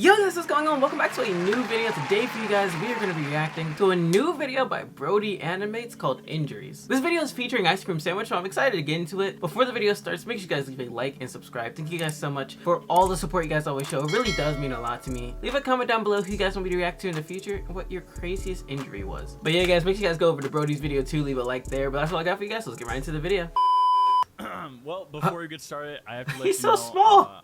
Yo guys, what's going on? Welcome back to a new video. Today for you guys, we are going to be reacting to a new video by Brody Animates called Injuries. This video is featuring IceCreamSandwich, so I'm excited to get into it. Before the video starts, make sure you guys leave a like and subscribe. Thank you guys so much for all the support you guys always show. It really does mean a lot to me. Leave a comment down below who you guys want me to react to in the future and what your craziest injury was. But yeah guys, make sure you guys go over to Brody's video too, leave a like there. But that's all I got for you guys, so let's get right into the video. Well, before we get started, I have to let He's you know, so small.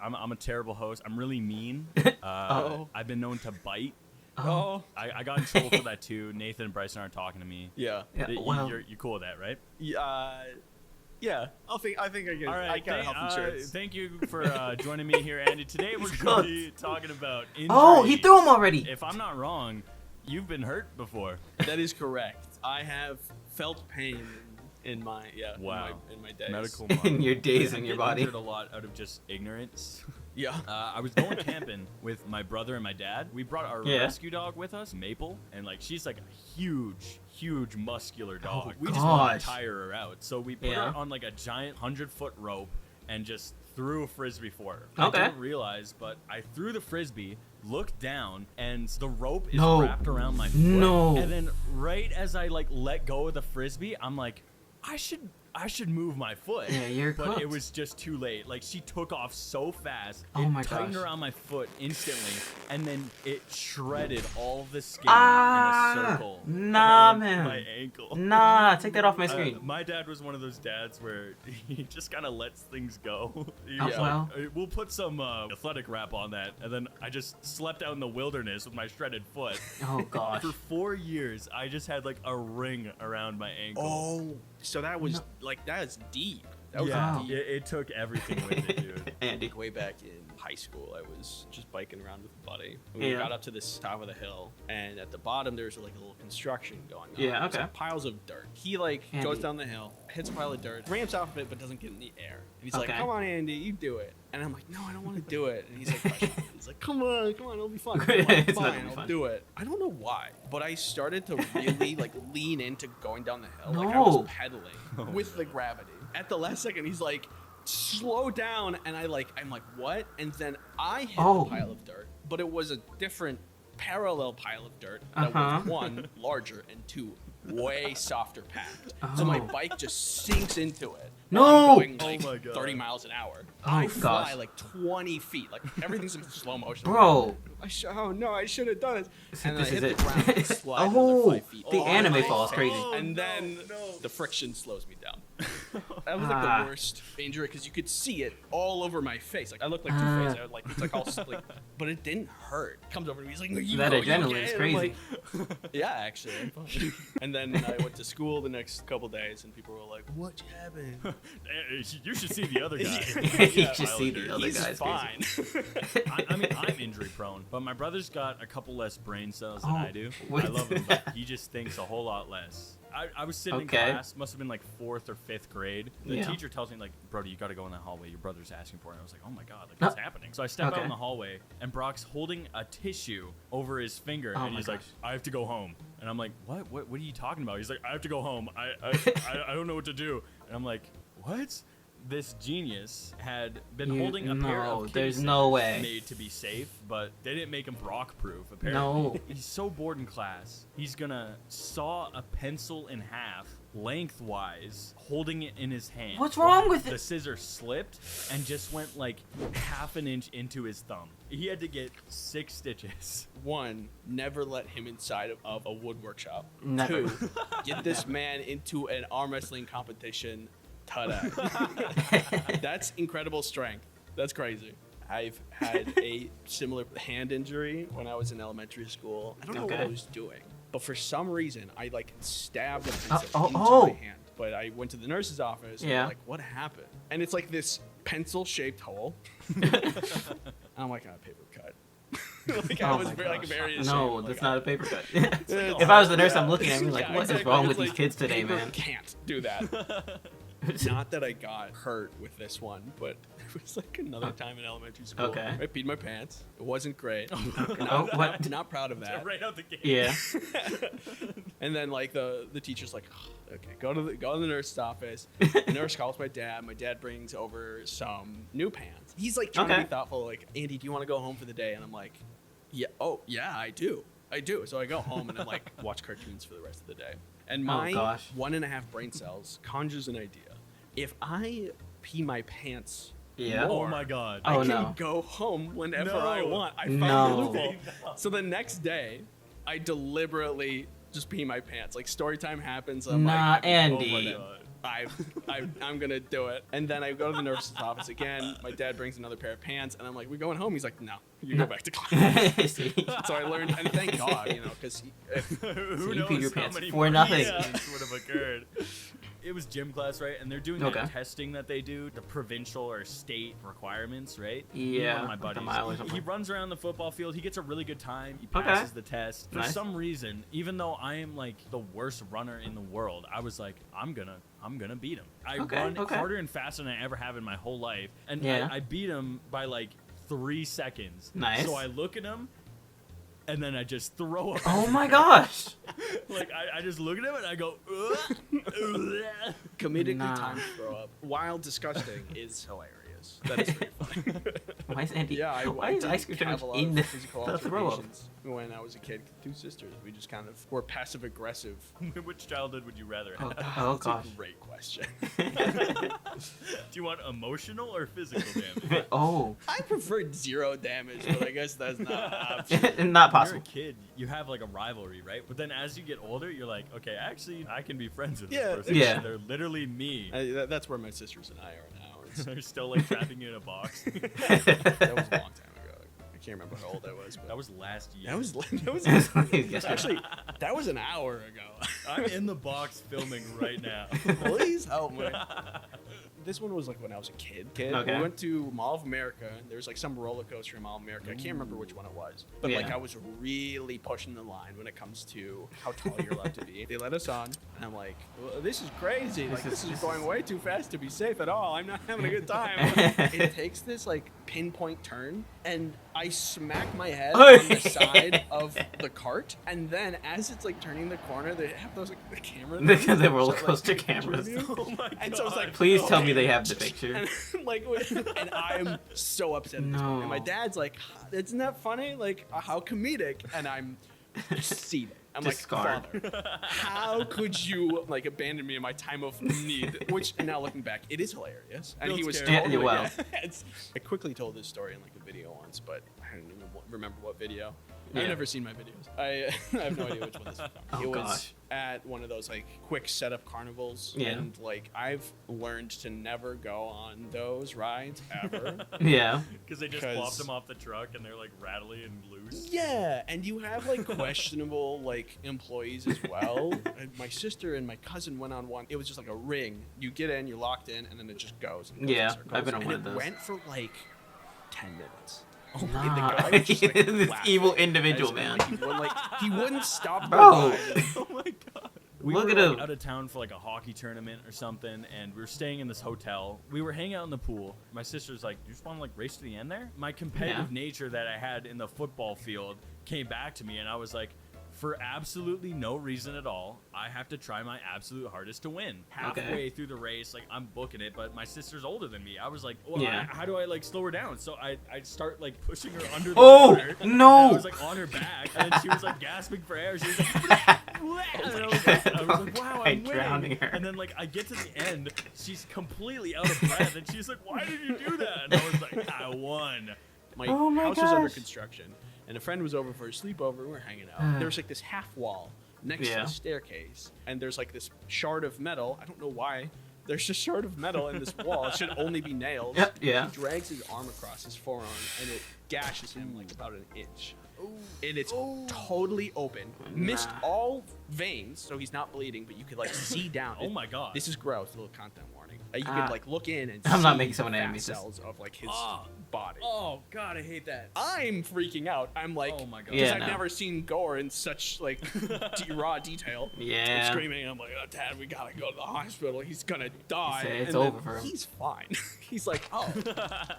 I'm a terrible host. I'm really mean. I've been known to bite. I got in trouble for that too. Nathan and Bryson aren't talking to me. Yeah. Wow. You're cool with that, right? Yeah. I think I get. All right. I got health insurance. Thank you for joining me here, Andy. Today we're going to be talking about injuries. Oh, he threw him already. If I'm not wrong, you've been hurt before. That is correct. I have felt pain in my in my days. Medical In your days in I your get body. injured a lot out of just ignorance. Yeah. I was going camping with my brother and my dad. We brought our rescue dog with us, Maple, and like she's like a huge muscular dog. We just want to tire her out, so we put her on like a giant 100-foot rope and just threw a frisbee for her. I didn't realize, but I threw the frisbee, looked down, and the rope is wrapped around my foot. And then right as I like let go of the frisbee, I'm like, I should move my foot. Yeah, you're But cooked. it was just too late. Like she took off so fast. Oh my tightened gosh. around my foot instantly, and then it shredded all the skin in a circle. Nah, around man. my ankle. Nah, take that off my screen. My dad was one of those dads where he just kind of lets things go. Well. We'll put some athletic wrap on that, and then I just slept out in the wilderness with my shredded foot. Oh gosh. For 4 years, I just had like a ring around my ankle. Oh, so that was like that is deep. That was deep. It took everything with it, dude. Andy. Way back in high school, I was just biking around with a buddy. And we got up to this top of the hill, and at the bottom there's like a little construction going on. Yeah, okay. So piles of dirt. He like goes down the hill, hits a pile of dirt, ramps off of it, but doesn't get in the air. And he's like, "Come on, Andy, you do it." And I'm like, "No, I don't want to do it." And he's like, pressuring me. He's like, "Come on, it'll be fun." I'm like, "Fine, I'll do it." I don't know why, but I started to really like lean into going down the hill. Like I was pedaling with the gravity. At the last second, he's like, slow down, and I'm like, what? And then I hit a pile of dirt, but it was a different parallel pile of dirt that was one, larger, and two, way softer packed. So my bike just sinks into it. No! I'm going like 30 miles an hour. I fly like 20 feet. Like everything's in slow motion. Bro. Oh no, I should have done it. And then I hit the it. ground and slide another 5 feet. The anime fall is crazy. And then the friction slows me down. That was like the worst injury because you could see it all over my face. Like I looked like Two-Face. I was like, it's like all like, but it didn't hurt. He comes over to me. He's like, that adrenaline is crazy. Like, yeah, actually. I'm fine. And then I went to school the next couple days, and people were like, "What happened?" You should see the other guy. You should see the other He's guys. fine. I mean, I'm injury prone, but my brother's got a couple less brain cells than I do. What? I love him, but he just thinks a whole lot less. I was sitting in class, must have been like 4th or 5th grade. The teacher tells me, like, "Brody, you got to go in that hallway. Your brother's asking for it." And I was like, "Oh my God, like, what's happening?" So I step out in the hallway, and Brock's holding a tissue over his finger, and he's like, "I have to go home." And I'm like, "What? What are you talking about?" He's like, "I have to go home. I don't know what to do." And I'm like, "What?" This genius had been holding a pair of there's no way made to be safe, but they didn't make him Brock-proof, apparently. No. He's so bored in class, he's gonna saw a pencil in half, lengthwise, holding it in his hand. What's wrong with it? The scissor slipped and just went like half an inch into his thumb. He had to get 6 stitches. 1, never let him inside of a wood workshop. Never. 2, get this man into an arm wrestling competition. Ta-da. That's incredible strength. That's crazy. I've had a similar hand injury when I was in elementary school. I don't know what I was doing, but for some reason, I like stabbed a pencil into my hand. But I went to the nurse's office and they're like, "What happened?" And it's like this pencil-shaped hole. And I'm like, "A paper cut." Like I was very ashamed. No, that's not a paper cut. If I was the nurse, I'm looking at me like, what is wrong with these kids today, man? Can't do that. Not that I got hurt with this one, but it was like another time in elementary school. I peed my pants. It wasn't great. What? Not proud of that. Right out the gate. Yeah. And then like the teacher's like, oh, okay, go to the nurse's office. The nurse calls my dad. My dad brings over some new pants. He's like trying to be thoughtful, like, Andy, do you want to go home for the day? And I'm like, yeah, oh yeah, I do. So I go home and I'm like, watch cartoons for the rest of the day. And my 1.5 brain cells conjures an idea. If I pee my pants more, oh my god, I can go home whenever I want. I found the loophole. So the next day, I deliberately just pee my pants. Like story time happens. I'm like, Andy. I'm gonna do it. And then I go to the nurse's office again. My dad brings another pair of pants, and I'm like, "We going home?" He's like, "No, you go back to class." So I learned, and thank God, because who knows peed your how pants many for nothing incidents would have occurred. It was gym class, right? And they're doing that testing that they do, the provincial or state requirements, right? Yeah. One of my buddies, he runs around the football field. He gets a really good time. He passes the test. For some reason, even though I am like the worst runner in the world, I was like, I'm gonna beat him. I run harder and faster than I ever have in my whole life, and I beat him by like 3 seconds. Nice. So I look at him, and then I just throw up. Oh my gosh! Like I just look at him and I go. Comedically timed throw up, while disgusting, is hilarious. That is very funny. Why is Andy? Yeah, why is Ice Cream Sandwich in the throw up? When I was a kid, 2 sisters, we just kind of were passive aggressive. Which childhood would you rather have? Oh That's gosh. a great question. Do you want emotional or physical damage? I preferred 0 damage, but I guess that's not an option. Not possible. When you're a kid, you have like a rivalry, right? But then as you get older, you're like, okay, actually, I can be friends with this person. Yeah. They're literally me. That's where my sisters and I are now. They're still like trapping you in a box. That was a long time ago. I can't remember how old I was. But that was last year. That was actually, that was an hour ago. I'm in the box filming right now. Please help me. This one was like when I was a kid. We went to Mall of America. There was like some roller coaster in Mall of America. I can't remember which one it was. But like I was really pushing the line when it comes to how tall you're allowed to be. They let us on, and I'm like, well, this is crazy. This is going way too fast to be safe at all. I'm not having a good time. It takes this like pinpoint turn, and I smack my head on the side of the cart. And then as it's like turning the corner, they have those like the cameras. The roller coaster cameras. Oh my god. And so I was like, please tell me they have the picture. And I'm so upset at this point. And my dad's like, isn't that funny? Like, how comedic? And I'm seething. I'm like, Father, how could you like abandon me in my time of need? Which now looking back, it is hilarious. And he was totally, I quickly told this story in like a video once, but I don't even remember what video. I've never seen my videos. I have no idea which one this is from. It was at one of those like quick setup carnivals. And like I've learned to never go on those rides ever. Because they just plopped them off the truck and they're like rattly and loose. Yeah, and you have like questionable like employees as well. And my sister and my cousin went on one. It was just like a ring. You get in, you're locked in, and then it just goes. And goes in circles. I've been on one of those. It went for like 10 minutes. The guy was just, like, this evil individual, man. He wouldn't stop. Bro. Oh my god. We Look were at like, him. out of town for like a hockey tournament or something, and we were staying in this hotel. We were hanging out in the pool. My sister's like, "You just want to like race to the end there?" My competitive nature that I had in the football field came back to me, and I was like, for absolutely no reason at all, I have to try my absolute hardest to win. Halfway through the race, like I'm booking it, but my sister's older than me. I was like, well, how do I like slow her down? So I start like pushing her under the water. No! I was like on her back, and then she was like gasping for air. She was like, and I was like, wow, I'm drowning her. And then like I get to the end, she's completely out of breath, and she's like, why did you do that? And I was like, I won. My house was under construction. And a friend was over for a sleepover. We were hanging out. There was like this half wall next to the staircase, and there's like this shard of metal. I don't know why. There's a shard of metal in this wall. It should only be nails. He drags his arm across his forearm, and it gashes him like about an inch. And it's totally open. Missed all veins, so he's not bleeding, but you could like see down. Oh my god. This is gross. A little content warning. You can like look in and I'm see not making someone the angry. fat cells of like his body. Oh god, I hate that. I'm freaking out. I'm like, oh my god, because I've never seen gore in such like raw detail. I'm screaming. And I'm like, oh, Dad, we gotta go to the hospital. He's gonna die. It's over for him. He's fine. He's like, oh,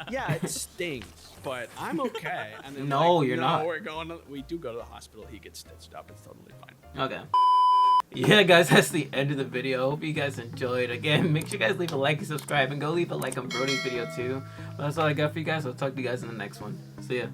yeah, it stings, but I'm okay. And then you're not. We're going. We do go to the hospital. He gets stitched up. It's totally fine. Okay. Yeah, guys, that's the end of the video. Hope you guys enjoyed. Again, make sure you guys leave a like and subscribe, and go leave a like on Brody's video too. But that's all I got for you guys. I'll talk to you guys in the next one. See ya.